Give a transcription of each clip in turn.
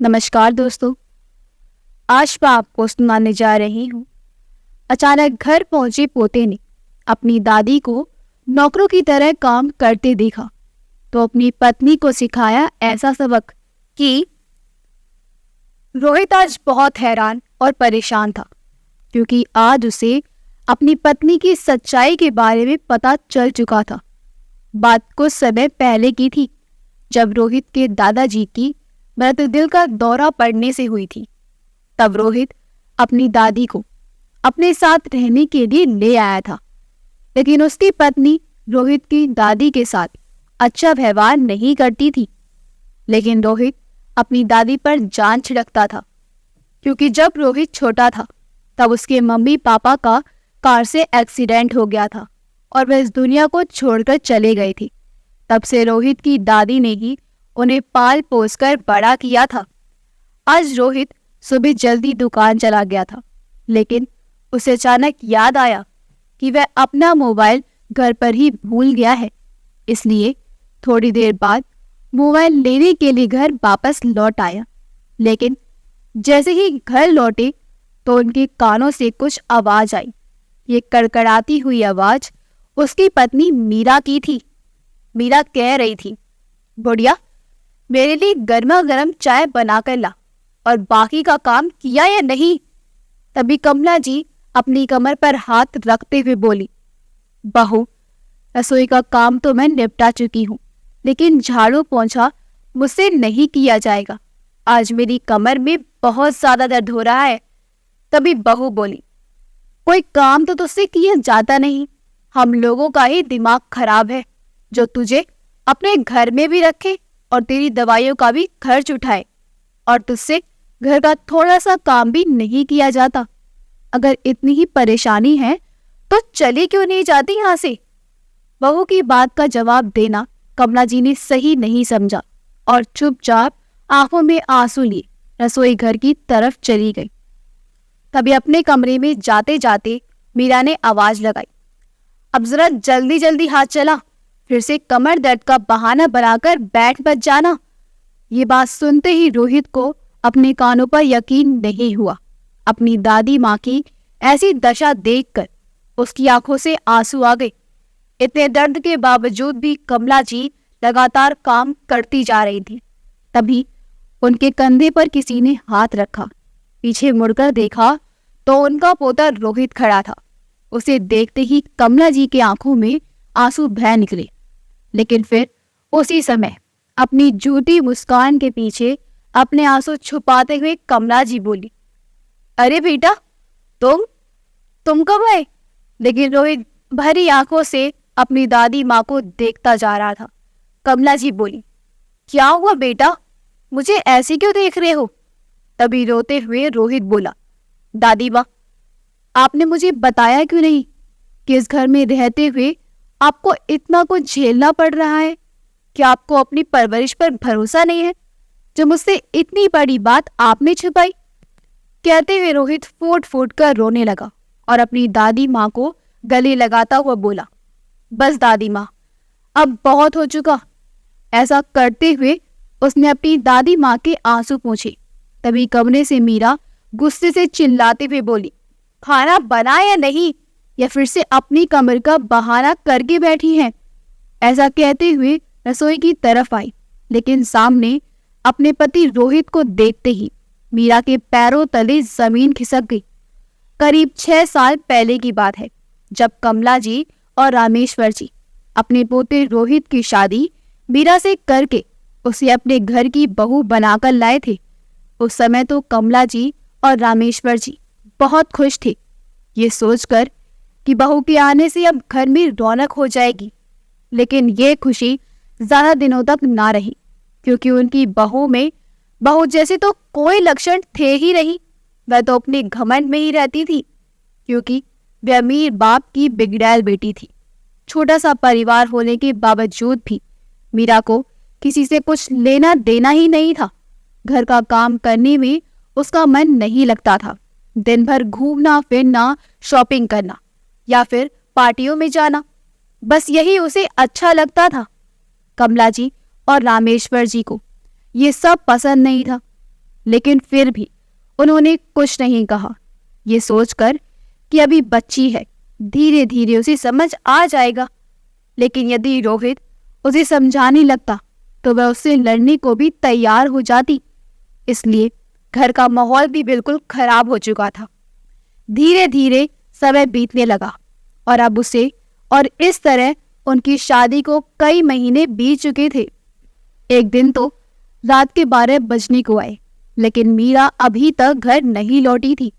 नमस्कार दोस्तों। आज मैं आपको सुनाने जा रही हूँ। अचानक घर पहुंचे पोते ने अपनी दादी को नौकरों की तरह काम करते देखा तो अपनी पत्नी को सिखाया ऐसा सबक कि रोहित आज बहुत हैरान और परेशान था, क्योंकि आज उसे अपनी पत्नी की सच्चाई के बारे में पता चल चुका था। बात कुछ समय पहले की थी, जब रोहित के दादाजी की मृत दिल का दौरा पड़ने से हुई थी। तब रोहित अपनी दादी को अपने साथ रहने के लिए ले आया था, लेकिन उसकी पत्नी रोहित की दादी के साथ अच्छा व्यवहार नहीं करती थी। लेकिन रोहित अपनी दादी पर जान छिड़कता था, क्योंकि जब रोहित छोटा था तब उसके मम्मी पापा का कार से एक्सीडेंट हो गया था और वह इस दुनिया को छोड़कर चले गए थे। तब से रोहित की दादी ने ही उन्हें पाल पोस कर बड़ा किया था। आज रोहित सुबह जल्दी दुकान चला गया था, लेकिन उसे अचानक याद आया कि वह अपना मोबाइल घर पर ही भूल गया है। इसलिए थोड़ी देर बाद मोबाइल लेने के लिए घर वापस लौट आया। लेकिन जैसे ही घर लौटे तो उनके कानों से कुछ आवाज आई। ये कड़कड़ाती हुई आवाज उसकी पत्नी मीरा की थी। मीरा कह रही थी, बुढ़िया, मेरे लिए गर्मा गर्म चाय बनाकर ला, और बाकी का काम किया या नहीं? तभी कमला जी अपनी कमर पर हाथ रखते हुए बोली, बहू, रसोई का काम तो मैं निपटा चुकी हूँ, लेकिन झाड़ू पोंछा मुझसे नहीं किया जाएगा। आज मेरी कमर में बहुत ज्यादा दर्द हो रहा है। तभी बहू बोली, कोई काम तो तुझसे किया जाता नहीं। हम लोगों का ही दिमाग खराब है, जो तुझे अपने घर में भी रखे और तेरी दवाइयों का भी खर्च उठाए, और तुझसे घर का थोड़ा सा काम भी नहीं किया जाता। अगर इतनी ही परेशानी है तो चली क्यों नहीं जाती यहाँ से? बहू की बात का जवाब देना कमला जी ने सही नहीं समझा और चुपचाप आंखों में आंसू लिए रसोई घर की तरफ चली गई। तभी अपने कमरे में जाते जाते मीरा ने आवाज लगाई, अब जरा जल्दी जल्दी हाथ चला, फिर से कमर दर्द का बहाना बनाकर बैठ मत जाना। ये बात सुनते ही रोहित को अपने कानों पर यकीन नहीं हुआ। अपनी दादी माँ की ऐसी दशा देखकर उसकी आंखों से आंसू आ गए। इतने दर्द के बावजूद भी कमला जी लगातार काम करती जा रही थी। तभी उनके कंधे पर किसी ने हाथ रखा। पीछे मुड़कर देखा तो उनका पोता रोहित खड़ा था। उसे देखते ही कमला जी की आंखों में आंसू बह निकले, लेकिन फिर उसी समय अपनी झूठी मुस्कान के पीछे अपने आंसू छुपाते हुए कमला जी बोली, अरे बेटा, तुम कब आए? लेकिन रोहित भरी आंखों से अपनी दादी माँ को देखता जा रहा था। कमला जी बोली, क्या हुआ बेटा, मुझे ऐसे क्यों देख रहे हो? तभी रोते हुए रोहित बोला, दादी माँ, आपने मुझे बताया क्यों नहीं कि इस घर में रहते हुए आपको इतना कुछ झेलना पड़ रहा है? क्या आपको अपनी परवरिश पर भरोसा नहीं है, जो मुझसे इतनी बड़ी बात आपने छुपाई? कहते हुए रोहित फूट फूट कर रोने लगा और अपनी दादी माँ को गले लगाता हुआ बोला, बस दादी माँ, अब बहुत हो चुका। ऐसा करते हुए उसने अपनी दादी माँ के आंसू पोंछे। तभी कमरे से मीरा गुस्से से चिल्लाते हुए बोली, खाना बना या नहीं, या फिर से अपनी कमर का बहाना करके बैठी हैं? ऐसा कहते हुए रसोई की तरफ आई, लेकिन सामने अपने पति रोहित को देखते ही मीरा के पैरों तले जमीन खिसक गई। करीब 6 साल पहले की बात है, जब कमला जी और रामेश्वर जी अपने पोते रोहित की शादी मीरा से करके उसे अपने घर की बहू बनाकर लाए थे। उस समय तो कमला जी और रामेश्वर जी बहुत खुश थे, ये सोचकर कि बहू के आने से अब घर में रौनक हो जाएगी। लेकिन ये खुशी ज्यादा दिनों तक ना रही, क्योंकि उनकी बहू जैसे तो कोई लक्षण थे ही नहीं। वह तो अपने घमंड में ही रहती थी, क्योंकि वह अमीर बाप की बिगड़ैल बेटी थी। छोटा सा परिवार होने के बावजूद भी मीरा को किसी से कुछ लेना देना ही नहीं था। घर का काम करने में उसका मन नहीं लगता था। दिन भर घूमना फिरना, शॉपिंग करना या फिर पार्टियों में जाना, बस यही उसे अच्छा लगता था। कमला जी और रामेश्वर जी को ये सब पसंद नहीं था। लेकिन फिर भी उन्होंने कुछ नहीं कहा, ये सोचकर कि अभी बच्ची है, धीरे धीरे उसे समझ आ जाएगा। लेकिन यदि रोहित उसे समझाने लगता तो वह उससे लड़ने को भी तैयार हो जाती। इसलिए घर का माहौल भी बिल्कुल खराब हो चुका था। धीरे धीरे समय बीतने लगा और अब उसे और इस तरह उनकी शादी को कई महीने बीत चुके थे। एक दिन तो रात के 12 बजने को आए, लेकिन मीरा अभी तक घर नहीं लौटी थी।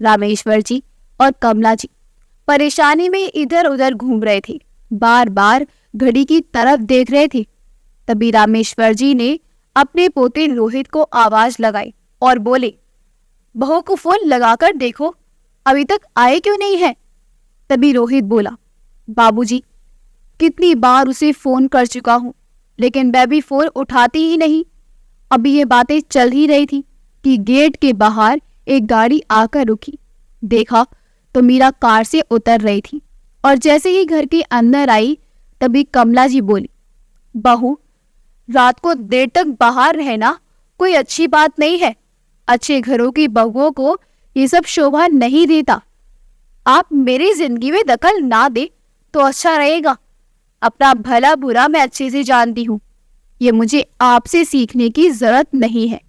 रामेश्वर जी और कमला जी परेशानी में इधर उधर घूम रहे थे, बार बार घड़ी की तरफ देख रहे थे। तभी रामेश्वर जी ने अपने पोते रोहित को आवाज लगाई और बोले, बहू को फोन लगाकर देखो, अभी तक आए क्यों नहीं है। तभी रोहित बोला, बाबूजी, कितनी बार उसे फोन कर चुका हूं, लेकिन वह भी फोन उठाती ही नहीं। अभी ये बातें चल ही रही थी कि गेट के बाहर एक गाड़ी आकर रुकी। देखा तो मीरा कार से उतर रही थी और जैसे ही घर के अंदर आई तभी कमला जी बोली, बहू, रात को देर तक बाहर रहना कोई अच्छी बात नहीं है। अच्छे घरों की बहुओं को ये सब शोभा नहीं देता। आप मेरी जिंदगी में दखल ना दे तो अच्छा रहेगा। अपना भला बुरा मैं अच्छे से जानती हूँ, ये मुझे आपसे सीखने की जरूरत नहीं है।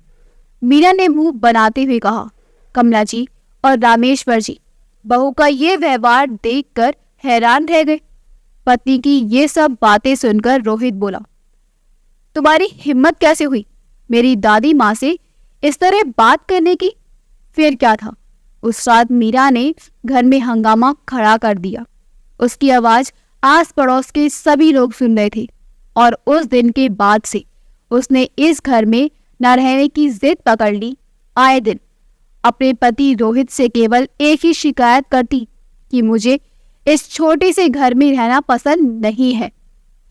मीरा ने मुंह बनाते हुए कहा। कमला जी और रामेश्वर जी बहू का ये व्यवहार देखकर हैरान रह गए। पत्नी की ये सब बातें सुनकर रोहित बोला, तुम्हारी हिम्मत कैसे हुई मेरी दादी माँ से इस तरह बात करने की। फिर क्या था, उस रात मीरा ने घर में हंगामा खड़ा कर दिया। उसकी आवाज आस पड़ोस के सभी लोग सुन रहे थे और उस दिन के बाद से उसने इस घर में न रहने की जिद पकड़ ली। आए दिन अपने पति रोहित से केवल एक ही शिकायत करती कि मुझे इस छोटे से घर में रहना पसंद नहीं है,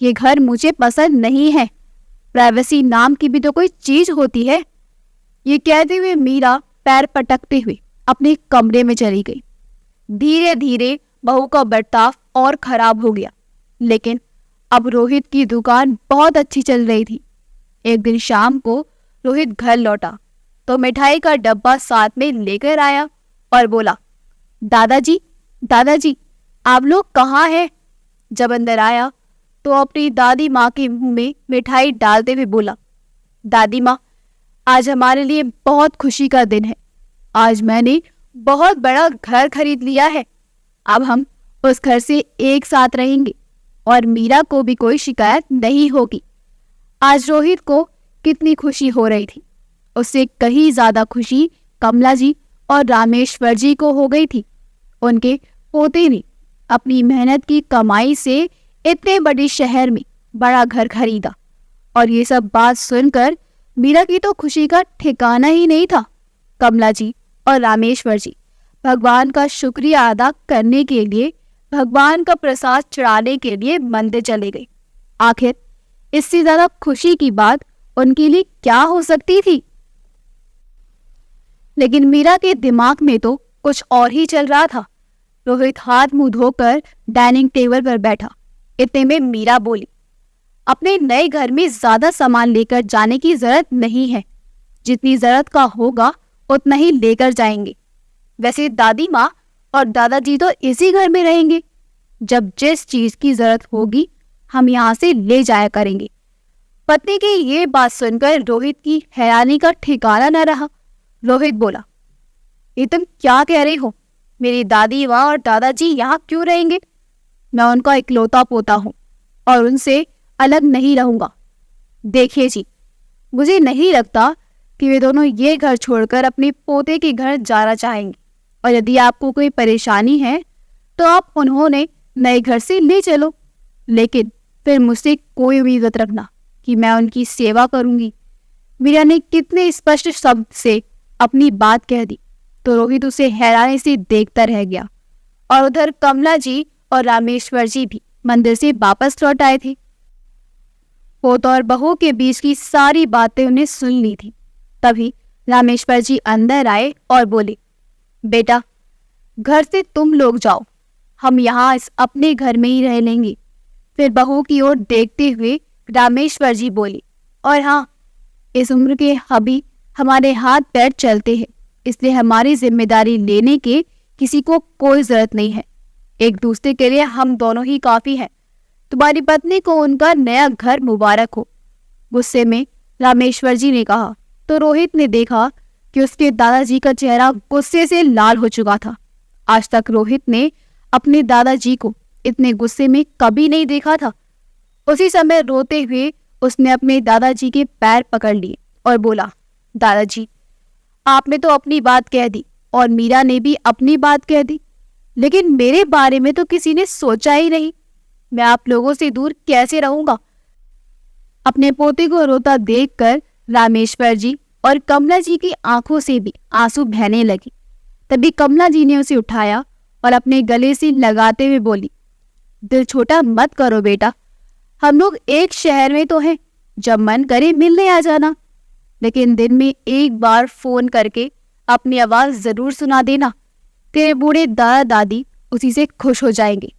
ये घर मुझे पसंद नहीं है। प्राइवेसी नाम की भी तो कोई चीज होती है। ये कहते हुए मीरा पैर पटकते हुए अपने कमरे में चली गई। धीरे धीरे बहू का बर्ताव और खराब हो गया, लेकिन अब रोहित की दुकान बहुत अच्छी चल रही थी। एक दिन शाम को रोहित घर लौटा तो मिठाई का डब्बा साथ में लेकर आया और बोला, दादाजी, दादाजी, आप लोग कहाँ हैं। जब अंदर आया तो अपनी दादी माँ के मुंह में मिठाई डालते हुए बोला, दादी माँ, आज हमारे लिए बहुत खुशी का दिन है। आज मैंने बहुत बड़ा घर खरीद लिया है। अब हम उस घर से एक साथ रहेंगे और मीरा को भी कोई शिकायत नहीं होगी। आज रोहित को कितनी खुशी हो रही थी, उससे कहीं ज्यादा खुशी कमला जी और रामेश्वर जी को हो गई थी। उनके पोते ने अपनी मेहनत की कमाई से इतने बड़े शहर में बड़ा घर खरीदा और ये सब बात सुनकर मीरा की तो खुशी का ठिकाना ही नहीं था। कमला जी और रामेश्वर जी भगवान का शुक्रिया अदा करने के लिए, भगवान का प्रसाद चढ़ाने के लिए मंदिर चले गए। आखिर इससे ज्यादा खुशी की बात उनके लिए क्या हो सकती थी। लेकिन मीरा के दिमाग में तो कुछ और ही चल रहा था। रोहित हाथ मुंह धोकर डाइनिंग टेबल पर बैठा। इतने में मीरा बोली, अपने नए घर में ज्यादा सामान लेकर जाने की जरूरत नहीं है, जितनी जरूरत का होगा उतना ही लेकर जाएंगे। वैसे दादी माँ और दादाजी तो इसी घर में रहेंगे, जब जिस चीज की जरूरत होगी हम यहाँ से ले जाया करेंगे। पत्नी की ये बात सुनकर रोहित की हैरानी का ठिकाना न रहा। रोहित बोला, ये तुम क्या कह रही हो, मेरी दादी माँ और दादाजी यहाँ क्यों रहेंगे। मैं उनका इकलौता पोता हूँ और उनसे अलग नहीं रहूंगा। देखिए जी, मुझे नहीं लगता कि वे दोनों ये घर छोड़कर अपने पोते के घर जाना चाहेंगे, और यदि आपको कोई परेशानी है तो आप उन्होंने नए घर से ले चलो, लेकिन फिर मुझसे कोई उम्मीद मत रखना कि मैं उनकी सेवा करूंगी। मीरा ने कितने स्पष्ट शब्द से अपनी बात कह दी तो रोहित उसे हैरानी से देखता रह गया। और उधर कमला जी और रामेश्वर जी भी मंदिर से वापस लौट आए थे। पोता और बहू के बीच की सारी बातें उन्हें सुन ली थी। तभी रामेश्वर जी अंदर आए और बोले, बेटा, घर से तुम लोग जाओ, हम यहाँ इस अपने घर में ही रह लेंगे। फिर बहू की ओर देखते हुए रामेश्वर जी बोले, और हाँ, इस उम्र के हबी हमारे हाथ पैर चलते हैं, इसलिए हमारी जिम्मेदारी लेने के किसी को कोई जरूरत नहीं है। एक दूसरे के लिए हम दोनों ही काफी हैं। तुम्हारी पत्नी को उनका नया घर मुबारक हो। गुस्से में रामेश्वर जी ने कहा तो रोहित ने देखा कि उसके दादाजी का चेहरा गुस्से से लाल हो चुका था। आज तक रोहित ने अपने दादाजी को इतने गुस्से में कभी नहीं देखा था। उसी समय रोते हुए उसने अपने दादाजी के पैर पकड़ लिए और बोला, दादाजी, आपने तो अपनी बात कह दी और मीरा ने भी अपनी बात कह दी, लेकिन मेरे बारे में तो किसी ने सोचा ही नहीं। मैं आप लोगों से दूर कैसे रहूंगा। अपने पोते को रोता देखकर रामेश्वर जी और कमला जी की आंखों से भी आंसू बहने लगे। तभी कमला जी ने उसे उठाया और अपने गले से लगाते हुए बोली, दिल छोटा मत करो बेटा, हम लोग एक शहर में तो हैं, जब मन करे मिलने आ जाना, लेकिन दिन में एक बार फोन करके अपनी आवाज जरूर सुना देना। तेरे बूढ़े दादा दादी उसी से खुश हो जाएंगे।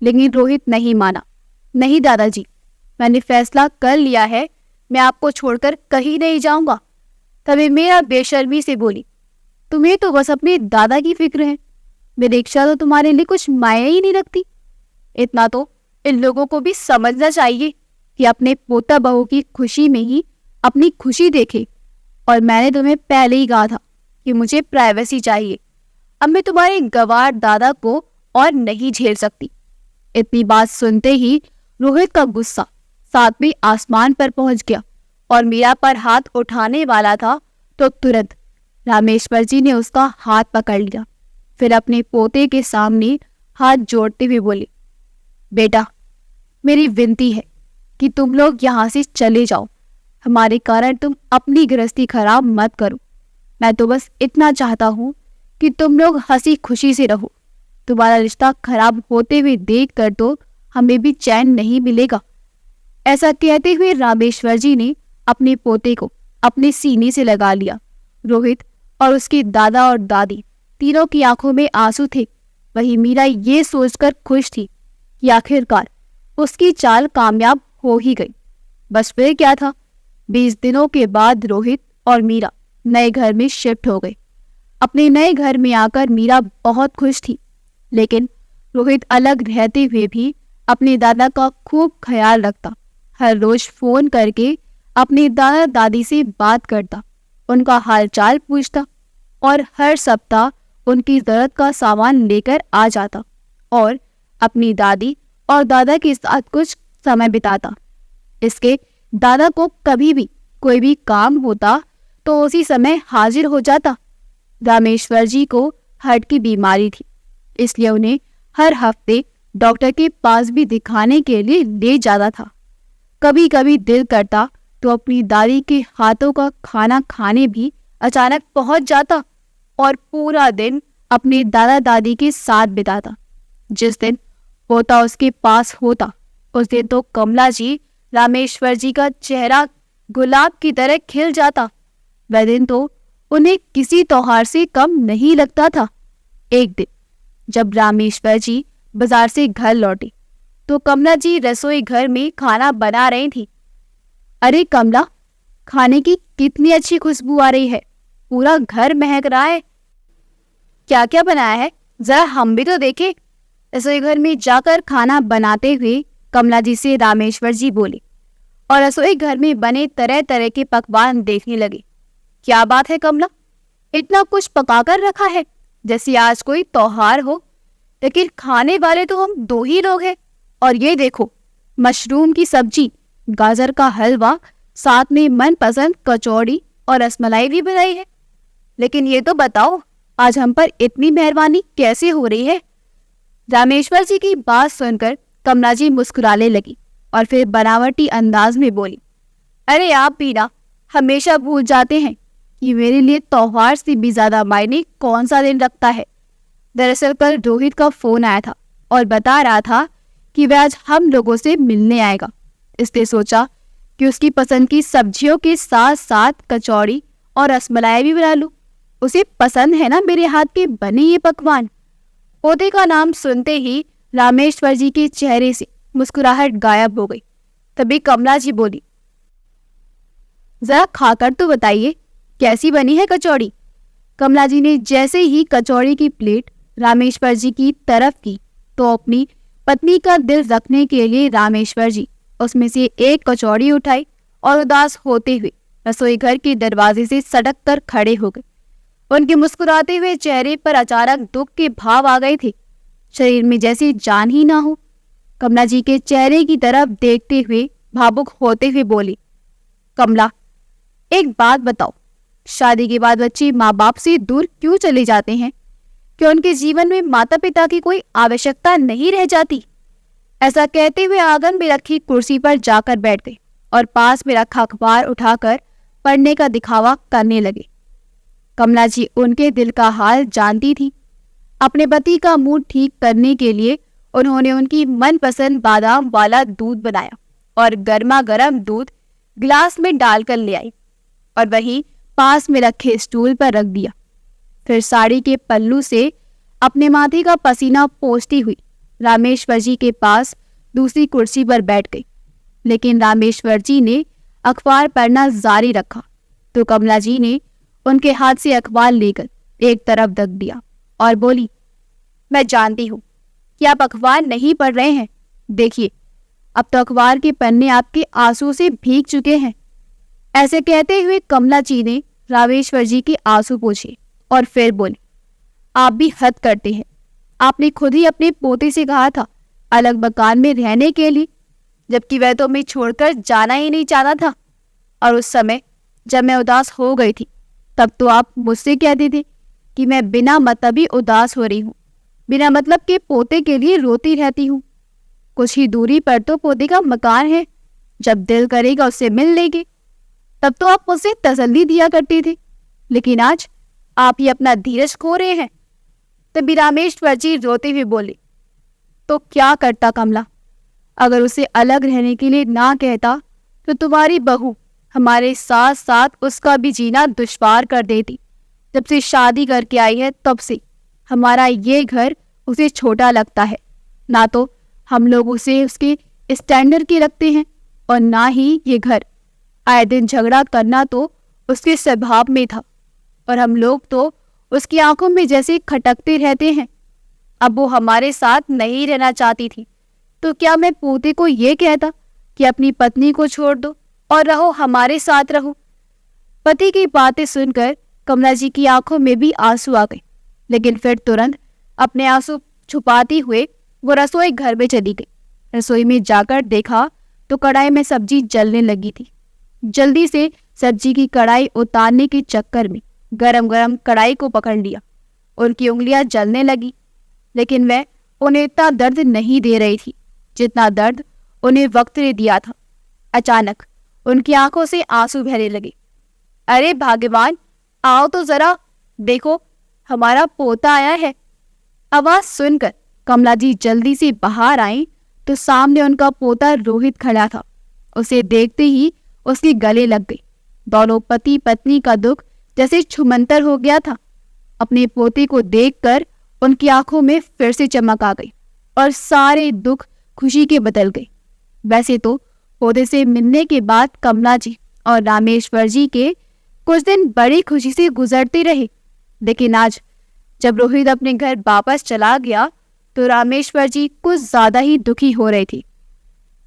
लेकिन रोहित नहीं माना। नहीं दादाजी, मैंने फैसला कर लिया है, मैं आपको छोड़कर कहीं नहीं जाऊंगा। तभी मेरा बेशर्मी से बोली, तुम्हें तो बस अपने दादा की फिक्र है, मेरी इच्छा तो तुम्हारे लिए कुछ मायने ही नहीं रखती। इतना तो इन लोगों को भी समझना चाहिए कि अपने पोता बहू की खुशी में ही अपनी खुशी देखे। और मैंने तुम्हें पहले ही कहा था कि मुझे प्राइवेसी चाहिए। अब मैं तुम्हारे गवार दादा को और नहीं झेल सकती। इतनी बात सुनते ही रोहित का गुस्सा 7वें आसमान पर पहुंच गया और मीरा पर हाथ उठाने वाला था तो तुरंत रामेश्वर जी ने उसका हाथ पकड़ लिया। फिर अपने पोते के सामने हाथ जोड़ते हुए बोले, बेटा, मेरी विनती है कि तुम लोग यहाँ से चले जाओ। हमारे कारण तुम अपनी गृहस्थी खराब मत करो। मैं तो बस इतना चाहता हूँ कि तुम लोग हंसी खुशी से रहो। तुम्हारा रिश्ता खराब होते हुए देख कर तो हमें भी चैन नहीं मिलेगा। ऐसा कहते हुए रामेश्वर जी ने अपने पोते को अपने सीने से लगा लिया। रोहित और उसके दादा और दादी तीनों की आंखों में आंसू थे। वही मीरा ये सोचकर खुश थी कि आखिरकार उसकी चाल कामयाब हो ही गई। बस फिर क्या था, 20 दिनों के बाद रोहित और मीरा नए घर में शिफ्ट हो गए। अपने नए घर में आकर मीरा बहुत खुश थी, लेकिन रोहित अलग रहते हुए भी अपने दादा का खूब ख्याल रखता। हर रोज फोन करके अपने दादा दादी से बात करता, उनका हालचाल पूछता और हर सप्ताह उनकी जरूरत का सामान लेकर आ जाता और अपनी दादी और दादा के साथ कुछ समय बिताता। इसके दादा को कभी भी कोई भी काम होता तो उसी समय हाजिर हो जाता। रामेश्वर जी को हार्ट की बीमारी थी, इसलिए उन्हें हर हफ्ते डॉक्टर के पास भी दिखाने के लिए ले जाता था। कभी कभी दिल करता तो अपनी दादी के हाथों का खाना खाने भी अचानक पहुंच जाता और पूरा दिन अपने दादा दादी के साथ बिताता। जिस दिन पोता उसके पास होता उस दिन तो कमला जी रामेश्वर जी का चेहरा गुलाब की तरह खिल जाता। वह दिन तो उन्हें किसी त्योहार से कम नहीं लगता था। एक दिन जब रामेश्वर जी बाजार से घर लौटे तो कमला जी रसोई घर में खाना बना रही थी। अरे कमला, खाने की कितनी अच्छी खुशबू आ रही है, पूरा घर महक रहा है। क्या क्या बनाया है, जरा हम भी तो देखें। रसोई घर में जाकर खाना बनाते हुए कमला जी से रामेश्वर जी बोले और रसोई घर में बने तरह तरह के पकवान देखने लगे। क्या बात है कमला, इतना कुछ पकाकर रखा है जैसे आज कोई त्योहार हो, लेकिन खाने वाले तो हम 2 ही लोग हैं। और ये देखो, मशरूम की सब्जी, गाजर का हलवा, साथ में मनपसंद कचौड़ी और रसमलाई भी बनाई है। लेकिन ये तो बताओ, आज हम पर इतनी मेहरबानी कैसे हो रही है। रामेश्वर जी की बात सुनकर कमला जी मुस्कुराने लगी और फिर बनावटी अंदाज में बोली, अरे आप भी ना हमेशा भूल जाते हैं कि मेरे लिए त्योहार से भी ज्यादा मायने कौन सा दिन रखता है। दरअसल कल रोहित का फोन आया था और बता रहा था कि वह आज हम लोगों से मिलने आएगा। इसलिए सोचा कि उसकी पसंद की सब्जियों के साथ साथ कचौड़ी और रसमलाई भी बना लूं। उसे पसंद है ना मेरे हाथ के बने ये पकवान। पोते का नाम सुनते ही रामेश्वर जी के चेहरे से मुस्कुराहट गायब हो गई। तभी कमला जी बोली, जरा खाकर तो बताइए कैसी बनी है कचौड़ी? कमला जी ने जैसे ही कचौड़ी की प्लेट रामेश्वर जी की तरफ की तो अपनी पत्नी का दिल रखने के लिए रामेश्वर जी उसमें से एक कचौड़ी उठाई और उदास होते हुए रसोई घर के दरवाजे से सड़क कर खड़े हो गए। उनके मुस्कुराते हुए चेहरे पर अचानक दुख के भाव आ गए थे, शरीर में जैसे जान ही ना हो। कमला जी के चेहरे की तरफ देखते हुए भावुक होते हुए बोली, कमला, एक बात बताओ, शादी के बाद बच्चे माँ बाप से दूर क्यों चले जाते हैं? क्या उनके जीवन में माता पिता की कोई आवश्यकता नहीं रह जाती? ऐसा कहते हुए आंगन में रखी कुर्सी पर जाकर बैठ गए और पास में रखा अखबार उठाकर पढ़ने का दिखावा करने लगे। कमला जी उनके दिल का हाल जानती थी। अपने पति का मूड ठीक करने के लिए उन्होंने उनकी मनपसंद बादाम वाला दूध बनाया और गर्मा गर्म दूध गिलास में डालकर ले आई और वहीं पास में रखे स्टूल पर रख दिया। फिर साड़ी के पल्लू से अपने माथे का पसीना पोंछती हुई रामेश्वर जी के पास दूसरी कुर्सी पर बैठ गई। लेकिन रामेश्वर जी ने अखबार पढ़ना जारी रखा तो कमला जी ने उनके हाथ से अखबार लेकर एक तरफ रख दिया और बोली, मैं जानती हूँ कि आप अखबार नहीं पढ़ रहे हैं। देखिए, अब तो अखबार के पन्ने आपके आंसू से भीग चुके हैं। ऐसे कहते हुए कमला जी ने रामेश्वर जी के आंसू पोंछे और फिर बोली, आप भी हद करते हैं। आपने खुद ही अपने पोते से कहा था अलग मकान में रहने के लिए, जबकि वह तो मैं छोड़कर जाना ही नहीं चाहता था। और उस समय जब मैं उदास हो गई थी तब तो आप मुझसे कहते थे कि मैं बिना मतलब ही उदास हो रही हूँ, बिना मतलब के पोते के लिए रोती रहती हूँ। कुछ ही दूरी पर तो पोते का मकान है, जब दिल करेगा उससे मिल लेंगे। तब तो आप मुझसे तसल्ली दिया करते थे, लेकिन आज आप ही अपना धीरज खो रहे हैं। तभी रामेश्वर जी रोते हुए बोले, तो क्या करता कमला? अगर उसे अलग रहने के लिए ना कहता तो तुम्हारी बहू हमारे साथ साथ उसका भी जीना दुश्वार कर देती। जब से शादी करके आई है तब से हमारा ये घर उसे छोटा लगता है। ना तो हम लोग उसे उसके स्टैंडर्ड के रखते हैं और ना ही ये घर। आए दिन झगड़ा करना तो उसके स्वभाव में था और हम लोग तो उसकी आंखों में जैसे खटकते रहते हैं। अब वो हमारे साथ नहीं रहना चाहती थी तो क्या मैं पोते को ये कहता कि अपनी पत्नी को छोड़ दो और रहो, हमारे साथ रहो? पति की बातें सुनकर कमला जी की आंखों में भी आंसू आ गए, लेकिन फिर तुरंत अपने आंसू छुपाती हुए वो रसोई घर में चली गई। रसोई में जाकर देखा तो कढ़ाई में सब्जी जलने लगी थी। जल्दी से सब्जी की कढ़ाई उतारने के चक्कर में गरम गरम कढ़ाई को पकड़ लिया। उनकी उंगलियां जलने लगी, लेकिन वह उन्हें इतना दर्द नहीं दे रही थी जितना दर्द उन्हें वक्त ने दिया था। अचानक उनकी आंखों से आंसू बहने लगे। अरे भगवान, आओ तो जरा, देखो हमारा पोता आया है। आवाज सुनकर कमला जी जल्दी से बाहर आई तो सामने उनका पोता रोहित खड़ा था। उसे देखते ही उसके गले लग गई। दोनों पति पत्नी का दुख जैसे छुमंतर हो गया था। अपने पोते को देखकर उनकी आंखों में फिर से चमक आ गई और सारे दुख खुशी के बदल गए। वैसे तो पोते से मिलने के बाद कमला जी और रामेश्वर जी के कुछ दिन बड़ी खुशी से गुजरते रहे, लेकिन आज जब रोहित अपने घर वापस चला गया तो रामेश्वर जी कुछ ज्यादा ही दुखी हो रहे थे।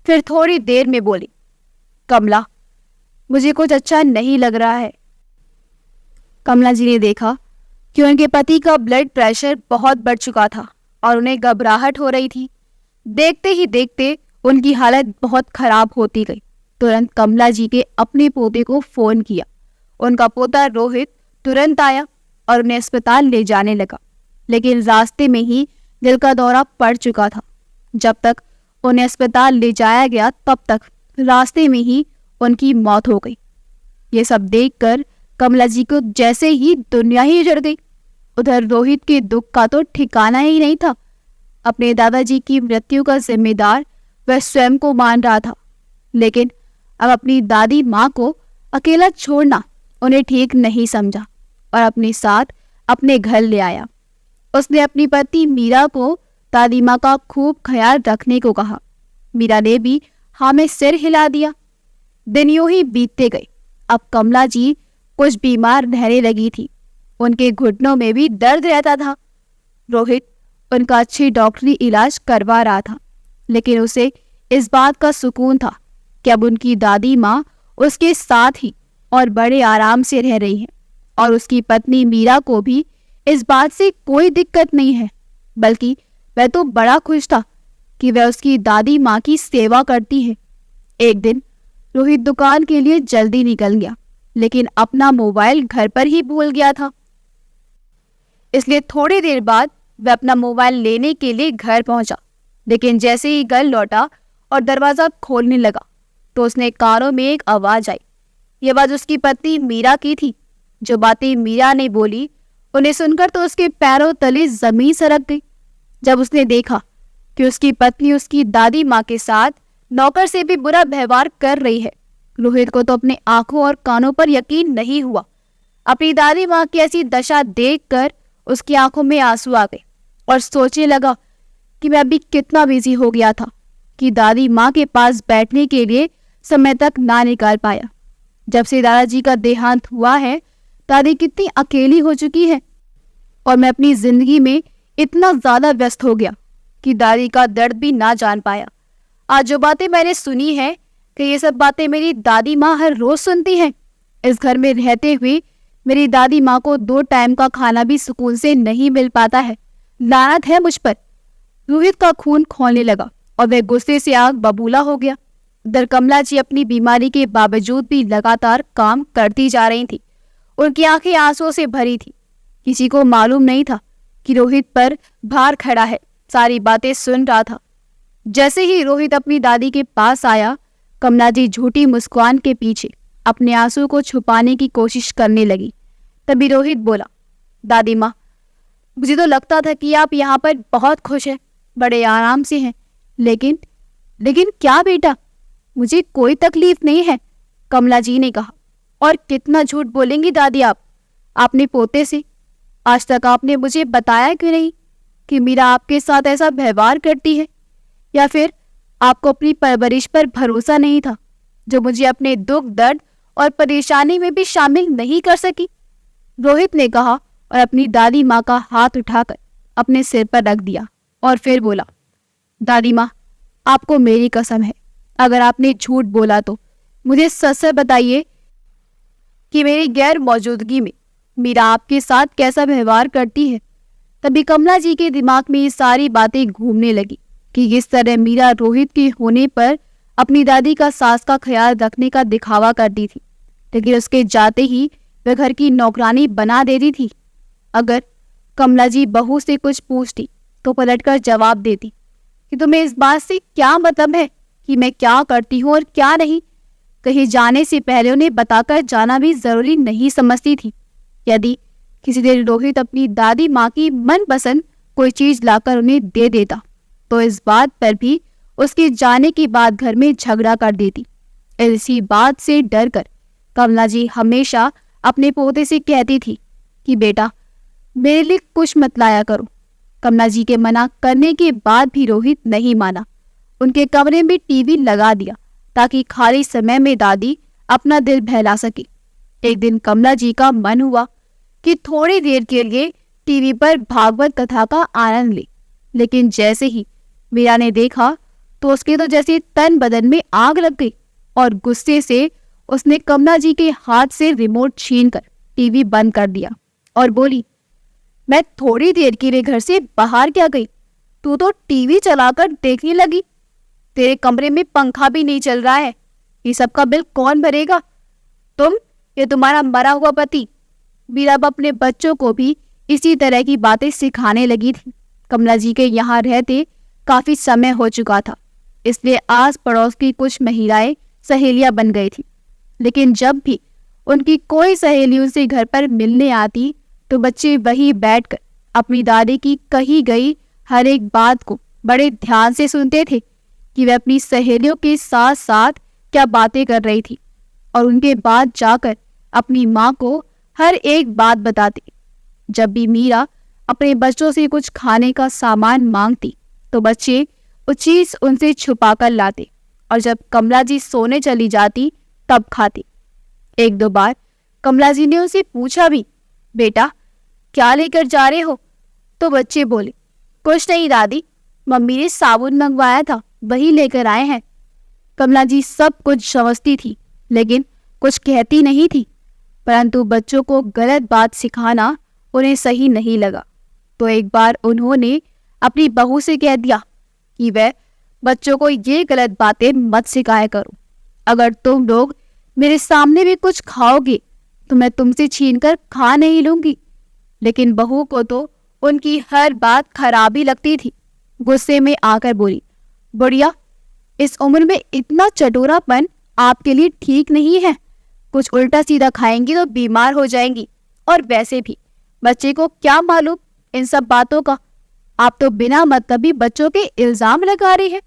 फिर थोड़ी देर में बोली, कमला, मुझे कुछ अच्छा नहीं लग रहा है। कमला जी ने देखा कि उनके पति का ब्लड प्रेशर बहुत बढ़ चुका था और उन्हें घबराहट हो रही थी। देखते ही देखते उनकी हालत बहुत खराब होती गई। तुरंत कमला जी के अपने पोते को फोन किया। उनका पोता रोहित तुरंत आया और उन्हें अस्पताल ले जाने लगा, लेकिन रास्ते में ही दिल का दौरा पड़ चुका था। जब तक उन्हें अस्पताल ले जाया गया तब तक रास्ते में ही उनकी मौत हो गई। ये सब देखकर कमला जी को जैसे ही दुनिया ही उजड़ गई। उधर रोहित के दुख का तो ठिकाना ही नहीं था। अपने दादाजी की मृत्यु का जिम्मेदार वह स्वयं को मान रहा था, लेकिन अब अपनी दादी माँ को अकेला छोड़ना उन्हें ठीक नहीं समझा और अपने साथ अपने घर ले आया। उसने अपनी पत्नी मीरा को दादी माँ का खूब ख्याल रखने को कहा। मीरा ने भी हाँ में सिर हिला दिया। दिन यूं ही बीतते गए। अब कमला जी कुछ बीमार रहने लगी थी। उनके घुटनों में भी दर्द रहता था। रोहित उनका अच्छी डॉक्टरी इलाज करवा रहा था, लेकिन उसे इस बात का सुकून था कि अब उनकी दादी माँ उसके साथ ही और बड़े आराम से रह रही है, और उसकी पत्नी मीरा को भी इस बात से कोई दिक्कत नहीं है। बल्कि वह तो बड़ा खुश था कि वह उसकी दादी माँ की सेवा करती है। एक दिन रोहित दुकान के लिए जल्दी निकल गया, लेकिन अपना मोबाइल घर पर ही भूल गया था। इसलिए थोड़ी देर बाद वह अपना मोबाइल लेने के लिए घर पहुंचा, लेकिन जैसे ही घर लौटा और दरवाजा खोलने लगा तो उसने कानों में एक आवाज आई। यह आवाज उसकी पत्नी मीरा की थी। जो बातें मीरा ने बोली उन्हें सुनकर तो उसके पैरों तले जमीन सरक गई। जब उसने देखा कि उसकी पत्नी उसकी दादी माँ के साथ नौकर से भी बुरा व्यवहार कर रही है, रोहित को तो अपने आंखों और कानों पर यकीन नहीं हुआ। अपनी दादी माँ की ऐसी दशा देखकर उसकी आंखों में आंसू आ गए और सोचने लगा कि मैं अभी कितना बिजी हो गया था कि दादी माँ के पास बैठने के लिए समय तक ना निकाल पाया। जब से दादाजी का देहांत हुआ है, दादी कितनी अकेली हो चुकी है, और मैं अपनी जिंदगी में इतना ज्यादा व्यस्त हो गया कि दादी का दर्द भी ना जान पाया। आज जो बातें मैंने सुनी है कि ये सब बातें मेरी दादी माँ हर रोज सुनती हैं। इस घर में रहते हुए मेरी दादी माँ को 2 टाइम का खाना भी सुकून से नहीं मिल पाता है। लानत है मुझ पर। रोहित का खून खौलने लगा और वह गुस्से से आग बबूला हो गया। इधर कमला जी अपनी बीमारी के बावजूद भी लगातार काम करती जा रही थी। उनकी आंखें आंसुओं से भरी थी। किसी को मालूम नहीं था कि रोहित पर भार खड़ा है। सारी बातें सुन रहा था। जैसे ही रोहित अपनी दादी के पास आया, कमला जी झूठी मुस्कान के पीछे अपने आंसू को छुपाने की कोशिश करने लगी। तभी रोहित बोला, दादी माँ, मुझे तो लगता था कि आप यहाँ पर बहुत खुश हैं, बड़े आराम से हैं, लेकिन क्या बेटा, मुझे कोई तकलीफ नहीं है। कमला जी ने कहा। और कितना झूठ बोलेंगी दादी आप अपने पोते से। आज तक आपने मुझे बताया क्यों नहीं कि मीरा आपके साथ ऐसा व्यवहार करती है, या फिर आपको अपनी परवरिश पर भरोसा नहीं था जो मुझे अपने दुख दर्द और परेशानी में भी शामिल नहीं कर सकी। रोहित ने कहा और अपनी दादी माँ का हाथ उठाकर अपने सिर पर रख दिया और फिर बोला, दादी माँ, आपको मेरी कसम है, अगर आपने झूठ बोला तो मुझे सच सच बताइए कि मेरी गैर मौजूदगी में मीरा आपके साथ कैसा व्यवहार करती है। तभी कमला जी के दिमाग में ये सारी बातें घूमने लगी कि किस तरह मीरा रोहित के होने पर अपनी दादी का सास का ख्याल रखने का दिखावा करती थी, लेकिन उसके जाते ही वह घर की नौकरानी बना देती थी। अगर कमला जी बहू से कुछ पूछती तो पलटकर जवाब देती कि तुम्हें इस बात से क्या मतलब है कि मैं क्या करती हूँ और क्या नहीं। कहीं जाने से पहले उन्हें बताकर जाना भी जरूरी नहीं समझती थी। यदि किसी दिन रोहित अपनी दादी माँ की मनपसंद कोई चीज लाकर उन्हें दे देता तो इस बात पर भी उसके जाने के बाद घर में झगड़ा कर देती। इसी बात से डरकर कमला जी हमेशा अपने पोते से कहती थी कि बेटा, मेरे लिए कुछ मत लाया करो। कमला जी के मना करने के बाद भी रोहित नहीं माना। उनके कमरे में टीवी लगा दिया ताकि खाली समय में दादी अपना दिल बहला सके। एक दिन कमला जी का मन हुआ कि थोड़ी देर के लिए टीवी पर भागवत कथा का आनंद ले, लेकिन जैसे ही मीरा ने देखा तो उसके तो जैसे तन बदन में आग लग गई और गुस्से से उसने कमला जी के हाथ से रिमोट छीनकर टीवी बंद कर दिया और बोली, मैं थोड़ी देर के लिए घर से बाहर क्या गई, तू तो टीवी चलाकर देखने लगी। तेरे कमरे में पंखा भी नहीं चल रहा है, ये सब का बिल कौन भरेगा? तुम या तुम्हारा मरा हुआ पति? मीरा अब अपने बच्चों को भी इसी तरह की बातें सिखाने लगी थी। कमला जी के यहाँ रहते काफी समय हो चुका था, इसलिए आस पड़ोस की कुछ महिलाएं सहेलियां बन गई थी। लेकिन जब भी उनकी कोई सहेली उनसे घर पर मिलने आती तो बच्चे वहीं बैठकर अपनी दादी की कही गई हर एक बात को बड़े ध्यान से सुनते थे कि वह अपनी सहेलियों के साथ साथ क्या बातें कर रही थी, और उनके बाद जाकर अपनी माँ को हर एक बात बताती। जब भी मीरा अपने बच्चों से कुछ खाने का सामान मांगती तो बच्चे वो चीज उनसे छुपा कर लाते, और जब कमला जी सोने चली जाती तब खाती। एक दो बार कमला जी ने उनसे पूछा भी, बेटा क्या लेकर जा रहे हो? तो बच्चे बोले, कुछ नहीं दादी, मम्मी ने साबुन मंगवाया था, वही लेकर आए हैं। कमला जी सब कुछ समझती थी लेकिन कुछ कहती नहीं थी, परंतु बच्चों को गलत बात सिखाना उन्हें सही नहीं लगा। तो एक बार उन्होंने अपनी बहू से कह दिया कि वह बच्चों को ये गलत बातें मत सिखाया करो। अगर तुम लोग मेरे सामने भी कुछ खाओगे तो मैं तुमसे छीनकर खा नहीं लूंगी। लेकिन बहू को तो उनकी हर बात खराब ही लगती थी। गुस्से में आकर बोली, बुढ़िया, इस उम्र में इतना चटोरापन आपके लिए ठीक नहीं है। कुछ उल्टा सीधा खाएंगी तो बीमार हो जाएंगी। और वैसे भी बच्चे को क्या मालूम इन सब बातों का। आप तो बिना मतलबी बच्चों के इल्जाम लगा रही है।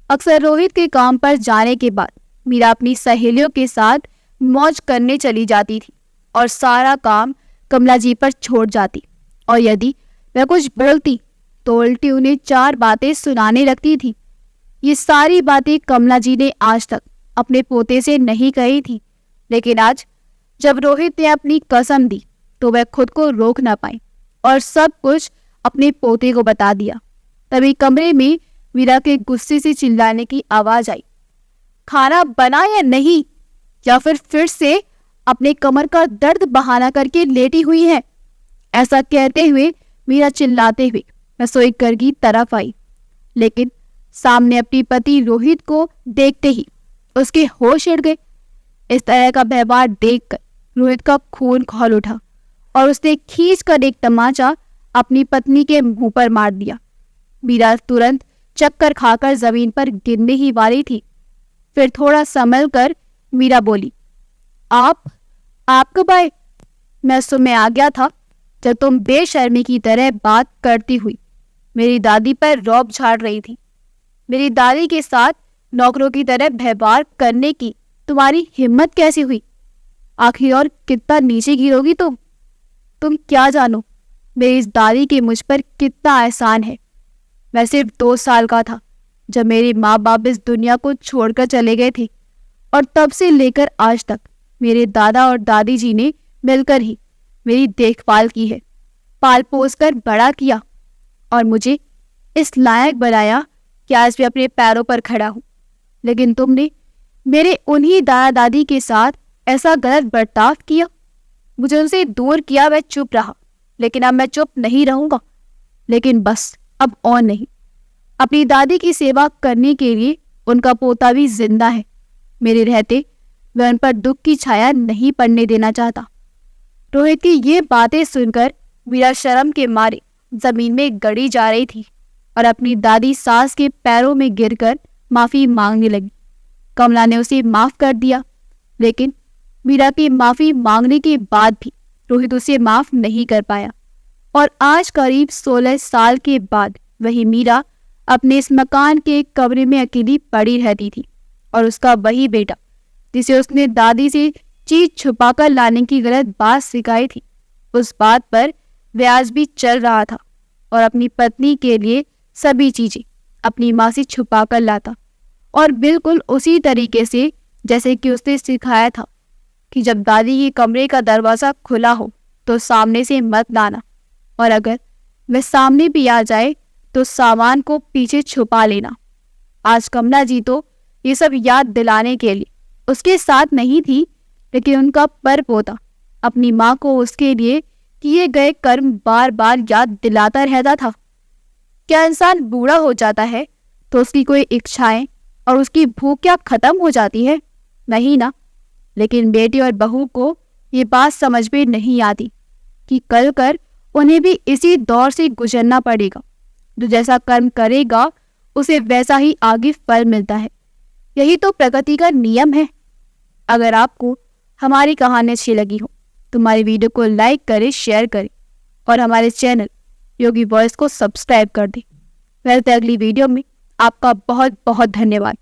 अक्सर रोहित के काम पर जाने के बाद मीरा अपनी सहेलियों के साथ मौज करने चली जाती थी और सारा काम कमला जी पर छोड़ जाती। और यदि वह कुछ बोलती तो उल्टी उन्हें 4 बातें सुनाने लगती थी। ये सारी बातें कमला जी ने आज तक अपने पोते से नहीं कही थी, लेकिन आज जब रोहित ने अपनी कसम दी तो वह खुद को रोक न पाई और सब कुछ अपने पोते को बता दिया। तभी कमरे में मीरा के गुस्से से चिल्लाने की आवाज आई, खाना बना या नहीं, या फिर से अपने कमर का दर्द बहाना करके लेटी हुई है। ऐसा कहते हुए मीरा चिल्लाते हुए रसोई घर की तरफ आई, लेकिन सामने अपनी पति रोहित को देखते ही उसके होश उड़ गए। इस तरह का व्यवहार देखकर रोहित का खून खौल उठा और उसने खींचकर एक तमाचा अपनी पत्नी के मुंह पर मार दिया। मीरा तुरंत चक्कर खाकर जमीन पर गिरने ही वाली थी। फिर थोड़ा संभल कर मीरा बोली, आप कब आए? मैं सुबह आ गया था जब तुम बेशर्मी की तरह बात करती हुई मेरी दादी पर रौब झाड़ रही थी। मेरी दादी के साथ नौकरों की तरह व्यवहार करने की तुम्हारी हिम्मत कैसी हुई? आखिर और कितना नीचे गिरोगी तुम क्या जानो मेरी इस दादी के मुझ पर कितना एहसान है। मैं सिर्फ 2 साल का था जब मेरे माँ बाप इस दुनिया को छोड़कर चले गए थे, और तब से लेकर आज तक मेरे दादा और दादी जी ने मिलकर ही मेरी देखभाल की है, पाल पोस कर बड़ा किया और मुझे इस लायक बनाया कि आज मैं अपने पैरों पर खड़ा हूँ। लेकिन तुमने मेरे उन्हीं दादा दादी के साथ ऐसा गलत बर्ताव किया, मुझे उनसे दूर किया। मैं चुप रहा, लेकिन अब मैं चुप नहीं रहूंगा। लेकिन बस अब और नहीं। अपनी दादी की सेवा करने के लिए उनका पोता भी जिंदा है। मेरे रहते वह उन पर दुख की छाया नहीं पड़ने देना चाहता। रोहित की ये बातें सुनकर मीरा शर्म के मारे जमीन में गड़ी जा रही थी और अपनी दादी सास के पैरों में गिरकर माफी मांगने लगी। कमला ने उसे माफ कर दिया, लेकिन मीरा की माफी मांगने के बाद भी रोहित उसे माफ नहीं कर पाया। और आज करीब 16 साल के बाद वही मीरा अपने इस मकान के कमरे में अकेली पड़ी रहती थी और उसका वही बेटा जिसे उसने दादी से चीज छुपाकर लाने की गलत बात सिखाई थी, उस बात पर वह आज भी चल रहा था और अपनी पत्नी के लिए सभी चीजें अपनी माँ से छुपा कर लाता, और बिल्कुल उसी तरीके से जैसे कि उसने सिखाया था कि जब दादी के कमरे का दरवाज़ा खुला हो तो सामने से मत लाना, और अगर वह सामने भी आ जाए तो सामान को पीछे छुपा लेना। आज कमला जी तो ये सब याद दिलाने के लिए उसके साथ नहीं थी, लेकिन उनका परपोता अपनी माँ को उसके लिए किए गए कर्म बार बार याद दिलाता रहता था। क्या इंसान बूढ़ा हो जाता है तो उसकी कोई इच्छाएं और उसकी भूख क्या खत्म हो जाती है? नहीं ना। लेकिन बेटी और बहू को ये बात समझ में नहीं आती कि कल कर उन्हें भी इसी दौर से गुजरना पड़ेगा। जो जैसा कर्म करेगा उसे वैसा ही आगे फल मिलता है। यही तो प्रकृति का नियम है। अगर आपको हमारी कहानी अच्छी लगी हो तो हमारी वीडियो को लाइक करें, शेयर करें और हमारे चैनल योगी वॉइस को सब्सक्राइब कर दें। मिलते हैं अगली वीडियो में। आपका बहुत बहुत धन्यवाद।